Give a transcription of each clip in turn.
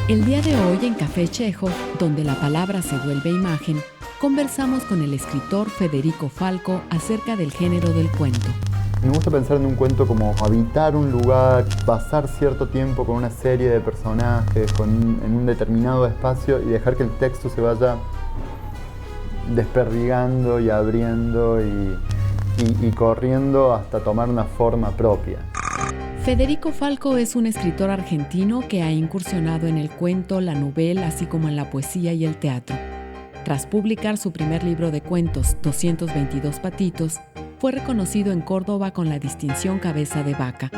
El día de hoy en Café Chejo, donde la palabra se vuelve imagen, conversamos con el escritor Federico Falco acerca del género del cuento. Me gusta pensar en un cuento como habitar un lugar, pasar cierto tiempo con una serie de personajes, en un determinado espacio y dejar que el texto se vaya desperdigando y abriendo y corriendo hasta tomar una forma propia. Federico Falco es un escritor argentino que ha incursionado en el cuento, la novela, así como en la poesía y el teatro. Tras publicar su primer libro de cuentos, 222 patitos, fue reconocido en Córdoba con la distinción Cabeza de Vaca.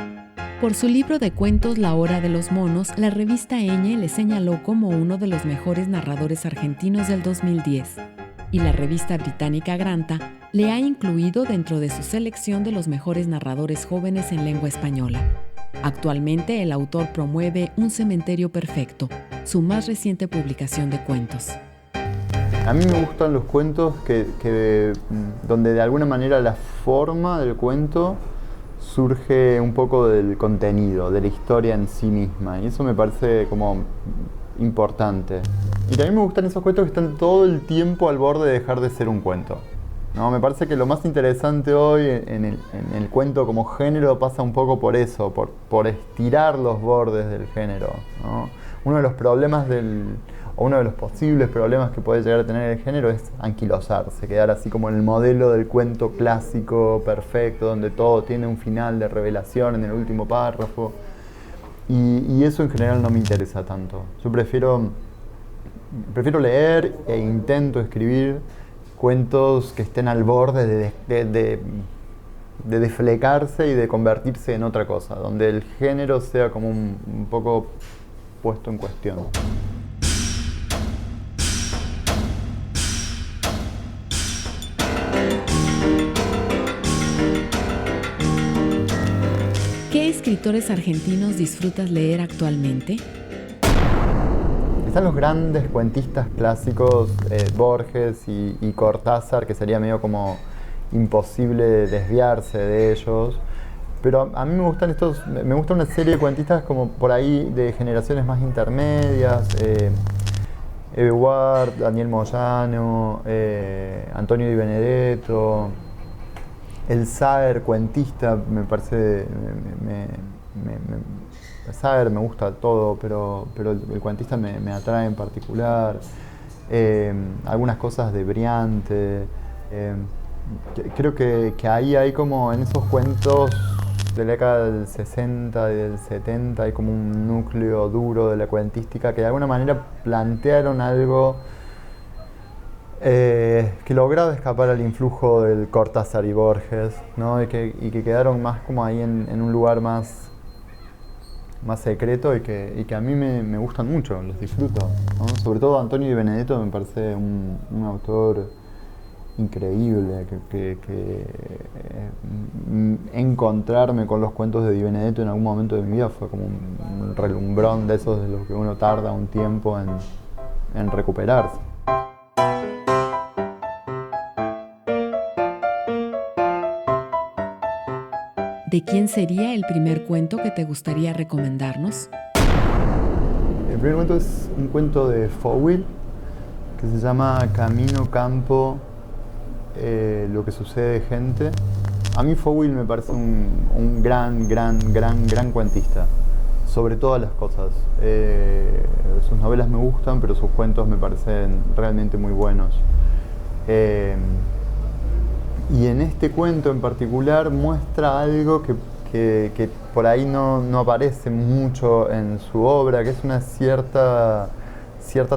Por su libro de cuentos La Hora de los Monos, la revista Eñe le señaló como uno de los mejores narradores argentinos del 2010, y la revista británica Granta le ha incluido dentro de su selección de los mejores narradores jóvenes en lengua española. Actualmente el autor promueve Un cementerio perfecto, su más reciente publicación de cuentos. A mí me gustan los cuentos donde de alguna manera la forma del cuento surge un poco del contenido, de la historia en sí misma, y eso me parece como importante. Y también me gustan esos cuentos que están todo el tiempo al borde de dejar de ser un cuento, ¿no? Me parece que lo más interesante hoy en el cuento como género pasa un poco por eso, por estirar los bordes del género, ¿no? Uno de los problemas o uno de los posibles problemas que puede llegar a tener el género es anquilosarse, quedar así como en el modelo del cuento clásico, perfecto, donde todo tiene un final de revelación en el último párrafo. Y eso en general no me interesa tanto. Yo prefiero leer e intento escribir cuentos que estén al borde de desflecarse y de convertirse en otra cosa, donde el género sea como un poco puesto en cuestión. ¿Qué escritores argentinos disfrutas leer actualmente? Están los grandes cuentistas clásicos, Borges y Cortázar, que sería medio como imposible desviarse de ellos. Pero a mí me gusta una serie de cuentistas como por ahí de generaciones más intermedias, Eve Ward, Daniel Moyano, Antonio Di Benedetto. El Saer, cuentista, me parece... Saer me gusta todo, pero el cuentista me atrae en particular. Algunas cosas de Briante. Creo que ahí hay como en esos cuentos de la década del 60 y del 70 hay como un núcleo duro de la cuentística que de alguna manera plantearon algo que lograba escapar al influjo del Cortázar y Borges, ¿no? y que quedaron más como ahí en un lugar más secreto y que a mí me gustan mucho, los disfruto, ¿no? Sobre todo Antonio Di Benedetto me parece un autor increíble, encontrarme con los cuentos de Di Benedetto en algún momento de mi vida fue como un relumbrón de esos de los que uno tarda un tiempo en recuperarse. ¿De quién sería el primer cuento que te gustaría recomendarnos? El primer cuento es un cuento de Fowell que se llama Camino, Campo, lo que sucede, gente. A mí Fowell me parece un gran cuentista, sobre todas las cosas. Sus novelas me gustan, pero sus cuentos me parecen realmente muy buenos. Y en este cuento en particular muestra algo que por ahí no aparece mucho en su obra, que es una cierta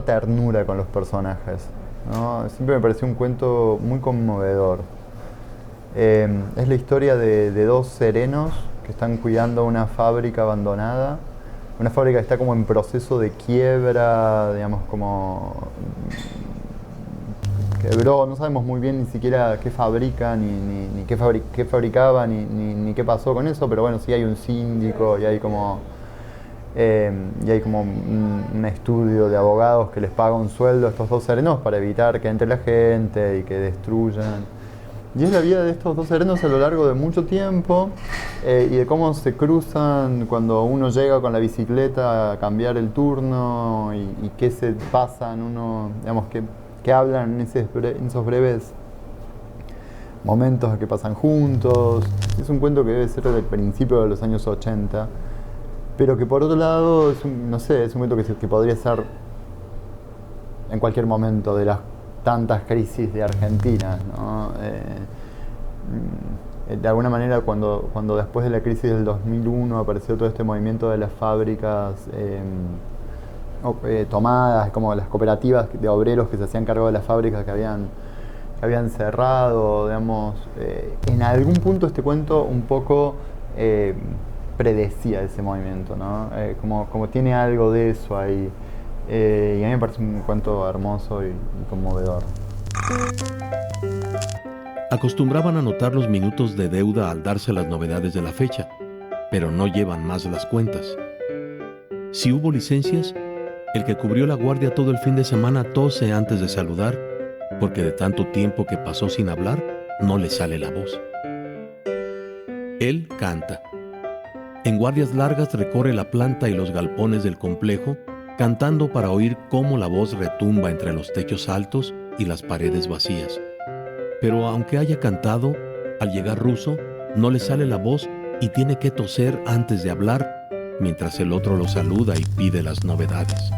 ternura con los personajes, ¿no? Siempre me pareció un cuento muy conmovedor. Es la historia de dos serenos que están cuidando una fábrica abandonada, una fábrica que está como en proceso de quiebra, digamos, como quebró, no sabemos muy bien ni siquiera qué fabrica, ni qué fabricaba, ni qué pasó con eso, pero bueno, sí hay un síndico y hay como un estudio de abogados que les paga un sueldo a estos dos serenos para evitar que entre la gente y que destruyan. Y es la vida de estos dos serenos a lo largo de mucho tiempo, y de cómo se cruzan cuando uno llega con la bicicleta a cambiar el turno y qué se pasa en uno, digamos, que hablan en esos breves momentos que pasan juntos. Es un cuento que debe ser del principio de los años 80, pero que por otro lado es un cuento que podría ser en cualquier momento de las tantas crisis de Argentina, ¿no? De alguna manera cuando después de la crisis del 2001 apareció todo este movimiento de las fábricas tomadas, como las cooperativas de obreros que se hacían cargo de las fábricas que habían cerrado, digamos, en algún punto este cuento un poco predecía ese movimiento, ¿no? Como tiene algo de eso ahí, y a mí me parece un cuento hermoso y conmovedor. Acostumbraban a anotar los minutos de deuda al darse las novedades de la fecha, pero no llevan más las cuentas. Si hubo licencias, el que cubrió la guardia todo el fin de semana tose antes de saludar, porque de tanto tiempo que pasó sin hablar, no le sale la voz. Él canta. En guardias largas recorre la planta y los galpones del complejo, cantando para oír cómo la voz retumba entre los techos altos y las paredes vacías. Pero aunque haya cantado, al llegar Russo, no le sale la voz y tiene que toser antes de hablar, mientras el otro lo saluda y pide las novedades.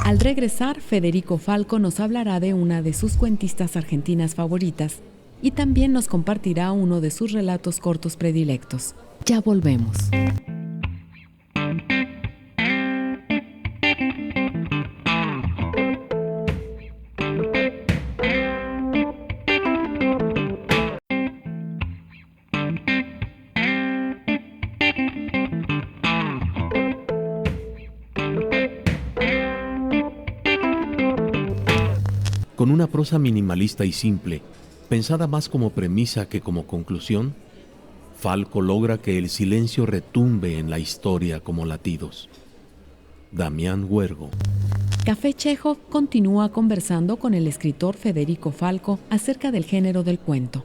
Al regresar, Federico Falco nos hablará de una de sus cuentistas argentinas favoritas y también nos compartirá uno de sus relatos cortos predilectos. Ya volvemos. Con una prosa minimalista y simple, pensada más como premisa que como conclusión, Falco logra que el silencio retumbe en la historia como latidos. Damián Huergo. Café Chekhov continúa conversando con el escritor Federico Falco acerca del género del cuento.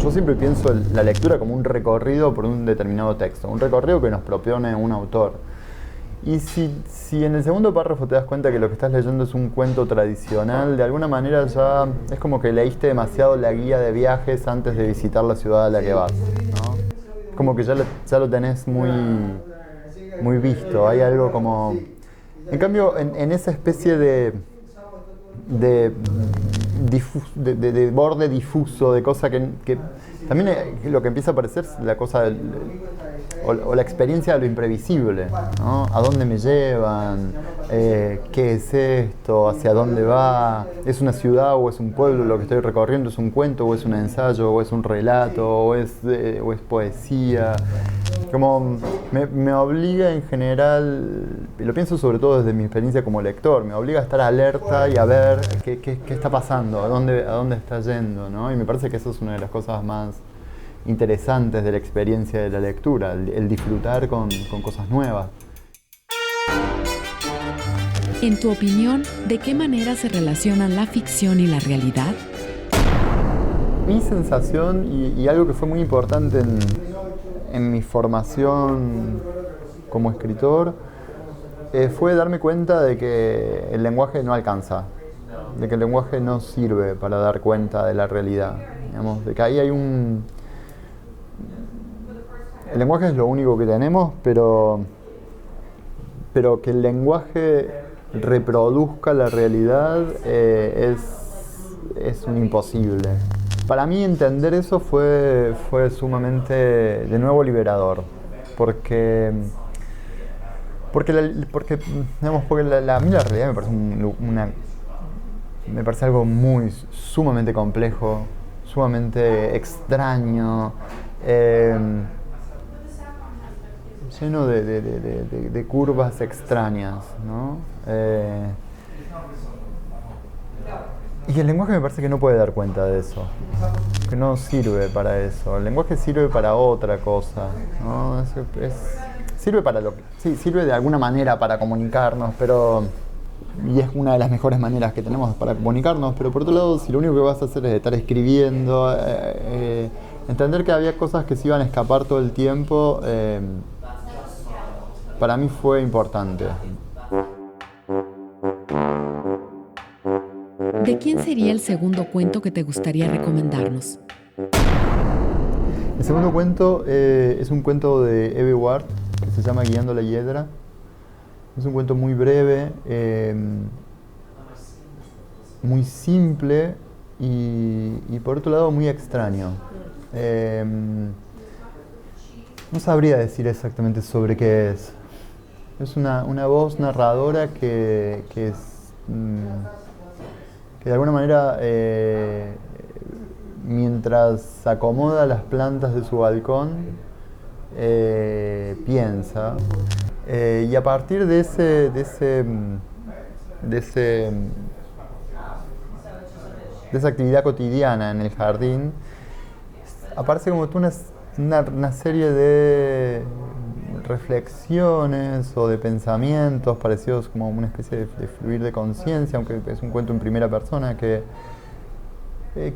Yo siempre pienso la lectura como un recorrido por un determinado texto, un recorrido que nos propone un autor. Y si en el segundo párrafo te das cuenta que lo que estás leyendo es un cuento tradicional, de alguna manera ya es como que leíste demasiado la guía de viajes antes de visitar la ciudad a la que vas, ¿no? Como que ya lo tenés muy visto, hay algo como... En cambio, en esa especie de borde difuso, de cosa que también lo que empieza a aparecer es la cosa o la experiencia de lo imprevisible, ¿no? ¿A dónde me llevan? ¿Qué es esto? ¿Hacia dónde va? ¿Es una ciudad o es un pueblo lo que estoy recorriendo? ¿Es un cuento o es un ensayo o es un relato o es poesía? Como me obliga en general, y lo pienso sobre todo desde mi experiencia como lector, me obliga a estar alerta y a ver qué está pasando, a dónde está yendo, ¿no? Y me parece que eso es una de las cosas más interesantes de la experiencia de la lectura, el disfrutar con cosas nuevas. En tu opinión, ¿de qué manera se relacionan la ficción y la realidad? Mi sensación, y algo que fue muy importante en mi formación como escritor, fue darme cuenta de que el lenguaje no alcanza, de que el lenguaje no sirve para dar cuenta de la realidad. Digamos, de que ahí hay el lenguaje es lo único que tenemos, pero que el lenguaje reproduzca la realidad es un imposible. Para mí entender eso fue sumamente, de nuevo, liberador, porque a mí la realidad me parece algo sumamente complejo, sumamente extraño, lleno de curvas extrañas, ¿no? Y el lenguaje me parece que no puede dar cuenta de eso, que no sirve para eso. El lenguaje sirve para otra cosa, ¿no? Sirve de alguna manera para comunicarnos, y es una de las mejores maneras que tenemos para comunicarnos, pero por otro lado, si lo único que vas a hacer es estar escribiendo, entender que había cosas que se iban a escapar todo el tiempo, para mí fue importante. ¿De quién sería el segundo cuento que te gustaría recomendarnos? El segundo cuento es un cuento de Eve Ward que se llama Guiando la Hiedra. Es un cuento muy breve, muy simple y por otro lado muy extraño. No sabría decir exactamente sobre qué es. Es una voz narradora que de alguna manera, mientras acomoda las plantas de su balcón, piensa. Y a partir de esa actividad cotidiana en el jardín, aparece como una serie de reflexiones o de pensamientos parecidos como una especie de fluir de conciencia, aunque es un cuento en primera persona, que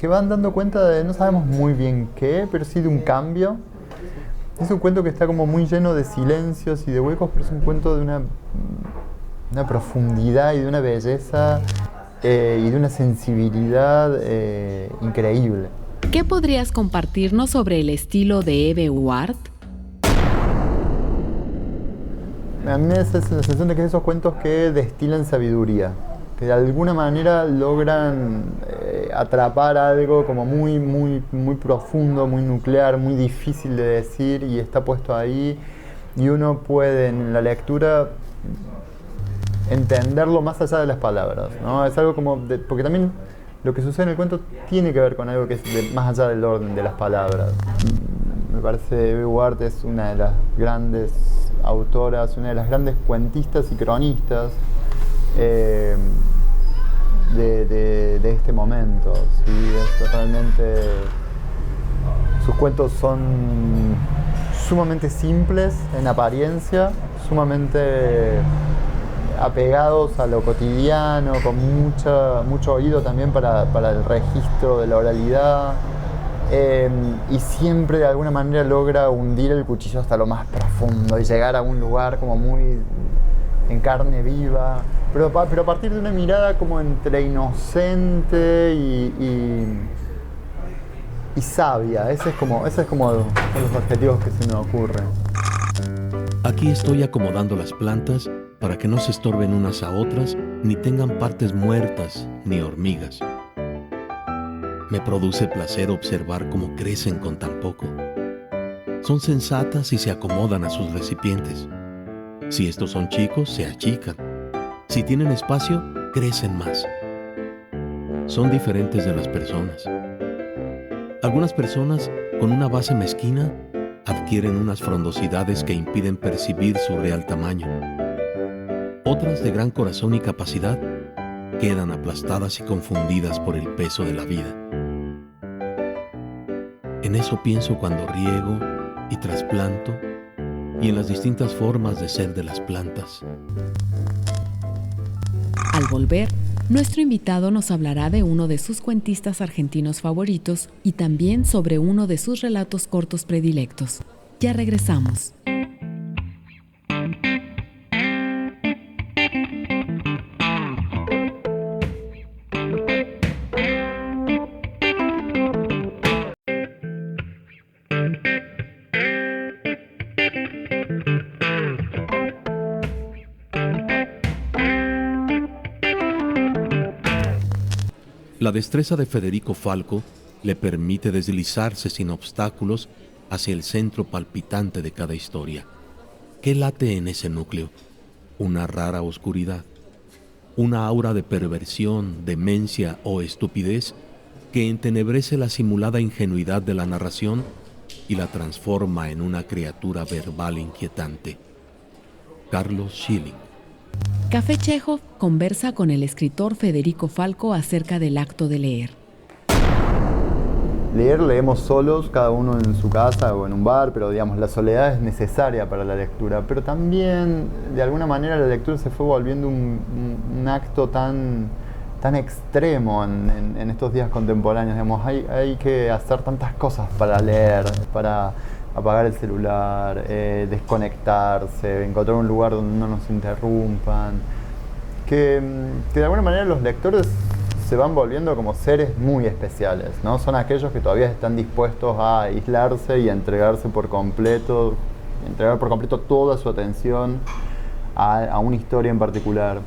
van dando cuenta de, no sabemos muy bien qué, pero sí de un cambio. Es un cuento que está como muy lleno de silencios y de huecos, pero es un cuento de una profundidad y de una belleza y de una sensibilidad increíble. ¿Qué podrías compartirnos sobre el estilo de Eve Ward? A mí me da la sensación de que esos cuentos que destilan sabiduría, que de alguna manera logran atrapar algo como muy, muy, muy profundo, muy nuclear, muy difícil de decir y está puesto ahí y uno puede en la lectura entenderlo más allá de las palabras, ¿no? Es algo como, porque también lo que sucede en el cuento tiene que ver con algo que es más allá del orden de las palabras. Me parece Eve Ward es una de las grandes autoras, una de las grandes cuentistas y cronistas de este momento. ¿Sí? Es realmente, sus cuentos son sumamente simples en apariencia, sumamente apegados a lo cotidiano, con mucho oído también para el registro de la oralidad, y siempre de alguna manera logra hundir el cuchillo hasta lo más profundo y llegar a un lugar como muy en carne viva, pero a partir de una mirada como entre inocente y sabia. Ese es como los objetivos que se me ocurren. Aquí estoy acomodando las plantas para que no se estorben unas a otras, ni tengan partes muertas, ni hormigas. Me produce placer observar cómo crecen con tan poco. Son sensatas y se acomodan a sus recipientes. Si estos son chicos, se achican. Si tienen espacio, crecen más. Son diferentes de las personas. Algunas personas, con una base mezquina, adquieren unas frondosidades que impiden percibir su real tamaño. Otras, de gran corazón y capacidad, quedan aplastadas y confundidas por el peso de la vida. En eso pienso cuando riego y trasplanto y en las distintas formas de ser de las plantas. Al volver, nuestro invitado nos hablará de uno de sus cuentistas argentinos favoritos y también sobre uno de sus relatos cortos predilectos. Ya regresamos. La destreza de Federico Falco le permite deslizarse sin obstáculos hacia el centro palpitante de cada historia. ¿Qué late en ese núcleo? Una rara oscuridad, una aura de perversión, demencia o estupidez que entenebrece la simulada ingenuidad de la narración y la transforma en una criatura verbal inquietante. Carlos Schilling. Café Chekhov conversa con el escritor Federico Falco acerca del acto de leer. Leemos solos, cada uno en su casa o en un bar, pero digamos, la soledad es necesaria para la lectura. Pero también, de alguna manera, la lectura se fue volviendo un acto tan tan extremo en estos días contemporáneos. Digamos, hay que hacer tantas cosas para leer, para apagar el celular, desconectarse, encontrar un lugar donde no nos interrumpan, que de alguna manera los lectores se van volviendo como seres muy especiales, ¿no? Son aquellos que todavía están dispuestos a aislarse y a entregar por completo toda su atención a una historia en particular.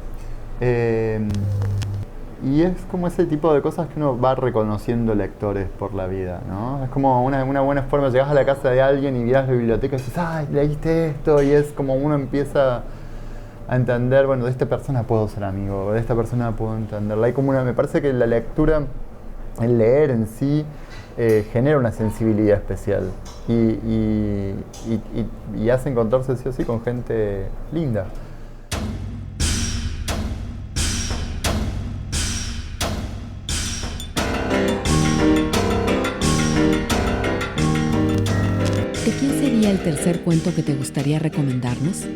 Y es como ese tipo de cosas que uno va reconociendo lectores por la vida, ¿no? Es como una buena forma, llegas a la casa de alguien y miras la biblioteca y dices, ¡ay, leíste esto! Y es como uno empieza a entender, bueno, de esta persona puedo ser amigo, de esta persona puedo entenderla. Hay como me parece que la lectura, el leer en sí, genera una sensibilidad especial y hace encontrarse sí o sí con gente linda. ¿De quién sería el tercer cuento que te gustaría recomendarnos?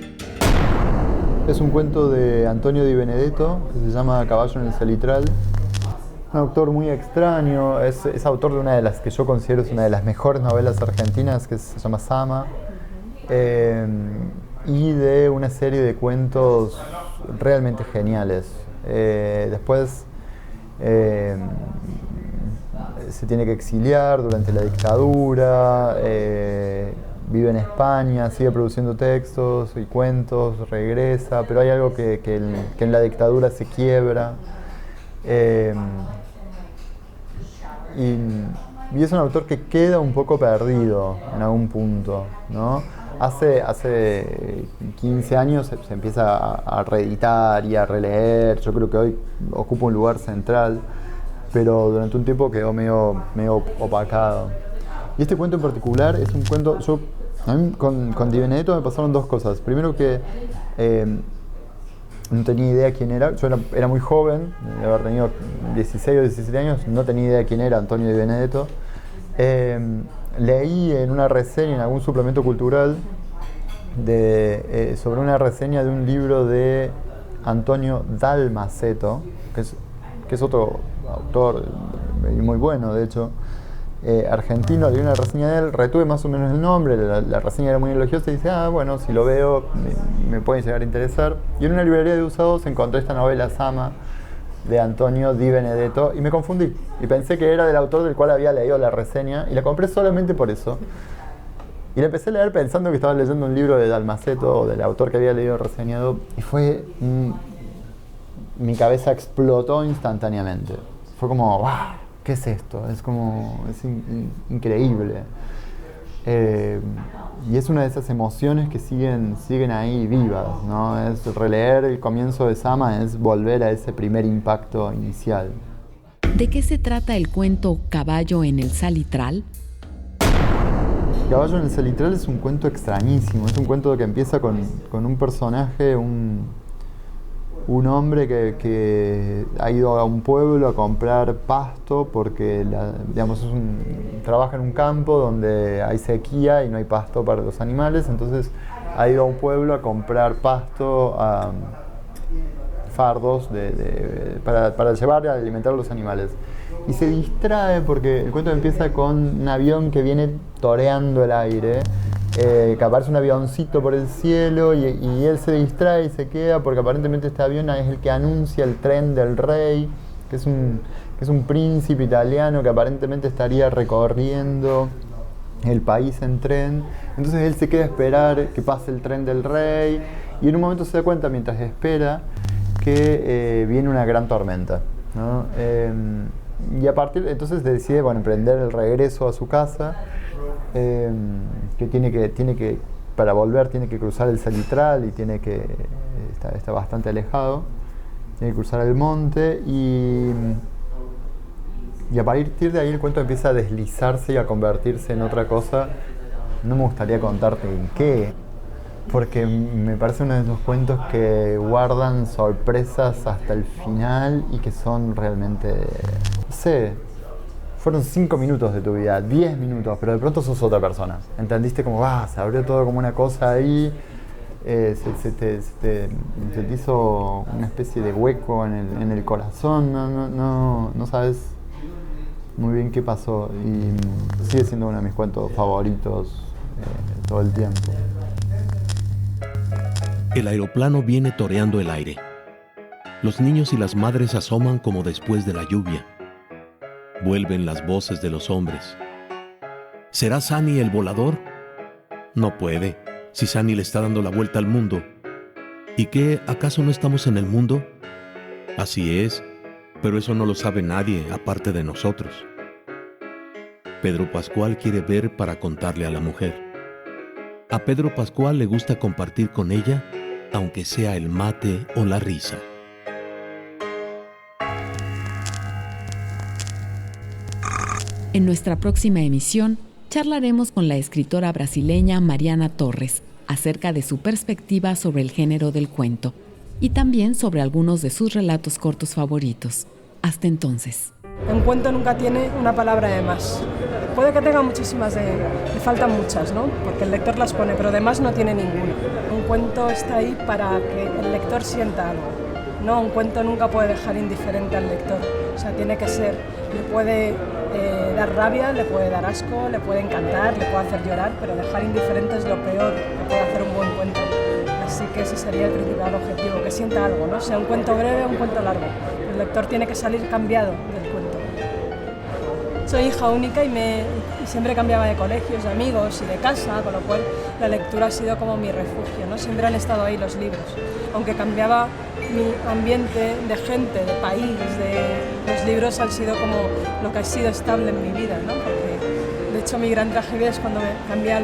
Es un cuento de Antonio Di Benedetto que se llama Caballo en el Salitral. Un autor muy extraño, es autor de una de las que yo considero es una de las mejores novelas argentinas, que se llama Sama, y de una serie de cuentos realmente geniales. Después se tiene que exiliar durante la dictadura, vive en España, sigue produciendo textos y cuentos, regresa, pero hay algo que en la dictadura se quiebra. Y es un autor que queda un poco perdido en algún punto, ¿no? Hace 15 años se empieza a reeditar y a releer. Yo creo que hoy ocupa un lugar central, pero durante un tiempo quedó medio opacado. Y este cuento en particular es un cuento... A mí con Di Benedetto me pasaron dos cosas. Primero que no tenía idea quién era. Yo era muy joven, de haber tenido 16 o 17 años, no tenía idea quién era Antonio Di Benedetto. Leí en una reseña, en algún suplemento cultural, sobre una reseña de un libro de Antonio Dalmaceto, que es otro autor muy bueno, de hecho, argentino. Leí una reseña de él, retuve más o menos el nombre, la reseña era muy elogiosa y dice, bueno, si lo veo me puede llegar a interesar. Y en una librería de usados encontré esta novela Sama de Antonio Di Benedetto y me confundí y pensé que era del autor del cual había leído la reseña y la compré solamente por eso. Y la empecé a leer pensando que estaba leyendo un libro de Dalmaceto o del autor que había leído reseñado y mi cabeza explotó instantáneamente. Fue como, ¡wow! ¿Qué es esto? Es increíble. Y es una de esas emociones que siguen ahí vivas, ¿no? Es releer el comienzo de Sama, es volver a ese primer impacto inicial. ¿De qué se trata el cuento Caballo en el Salitral? Caballo en el Salitral es un cuento extrañísimo. Es un cuento que empieza con un personaje, un hombre que ha ido a un pueblo a comprar pasto porque trabaja en un campo donde hay sequía y no hay pasto para los animales, entonces ha ido a un pueblo a comprar pasto, fardos para llevar a alimentar a los animales. Y se distrae porque el cuento empieza con un avión que viene toreando el aire, que aparece un avioncito por el cielo y él se distrae y se queda porque aparentemente este avión es el que anuncia el tren del rey, que es un príncipe italiano que aparentemente estaría recorriendo el país en tren. Entonces él se queda a esperar que pase el tren del rey y en un momento se da cuenta mientras espera que viene una gran tormenta, ¿no? Y entonces decide emprender el regreso a su casa, que tiene que para volver tiene que cruzar el Salitral y está bastante alejado, tiene que cruzar el monte y a partir de ahí el cuento empieza a deslizarse y a convertirse en otra cosa. No me gustaría contarte en qué, porque me parece uno de esos cuentos que guardan sorpresas hasta el final y que son realmente, no sé, fueron 5 minutos de tu vida, 10 minutos, pero de pronto sos otra persona. ¿Entendiste? Como, se abrió todo como una cosa ahí. se te hizo una especie de hueco en el corazón, no sabes muy bien qué pasó, y sigue siendo uno de mis cuentos favoritos todo el tiempo. El aeroplano viene toreando el aire. Los niños y las madres asoman como después de la lluvia. Vuelven las voces de los hombres. ¿Será Sunny el volador? No puede, si Sunny le está dando la vuelta al mundo. ¿Y qué, acaso no estamos en el mundo? Así es, pero eso no lo sabe nadie aparte de nosotros. Pedro Pascual quiere ver para contarle a la mujer. A Pedro Pascual le gusta compartir con ella, aunque sea el mate o la risa. En nuestra próxima emisión, charlaremos con la escritora brasileña Mariana Torres acerca de su perspectiva sobre el género del cuento y también sobre algunos de sus relatos cortos favoritos. Hasta entonces. Un cuento nunca tiene una palabra de más. Puede que tenga muchísimas, le faltan muchas, ¿no? Porque el lector las pone, pero de más no tiene ninguna. Un cuento está ahí para que el lector sienta algo. No, un cuento nunca puede dejar indiferente al lector. O sea, tiene que ser, le puede dar rabia, le puede dar asco, le puede encantar, le puede hacer llorar, pero dejar indiferente es lo peor que puede hacer un buen cuento. Así que ese sería el principal objetivo, que sienta algo, ¿no? Sea un cuento breve o un cuento largo. El lector tiene que salir cambiado del cuento. Soy hija única y siempre cambiaba de colegios, de amigos y de casa, con lo cual la lectura ha sido como mi refugio, ¿no? Siempre han estado ahí los libros. Aunque cambiaba mi ambiente de gente, de país, los libros han sido como lo que ha sido estable en mi vida, ¿no? Porque, de hecho, mi gran tragedia es cuando me cambié a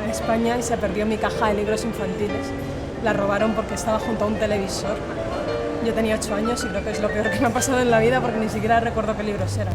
España y se perdió mi caja de libros infantiles. La robaron porque estaba junto a un televisor. Yo tenía 8 años y creo que es lo peor que me ha pasado en la vida porque ni siquiera recuerdo qué libros eran.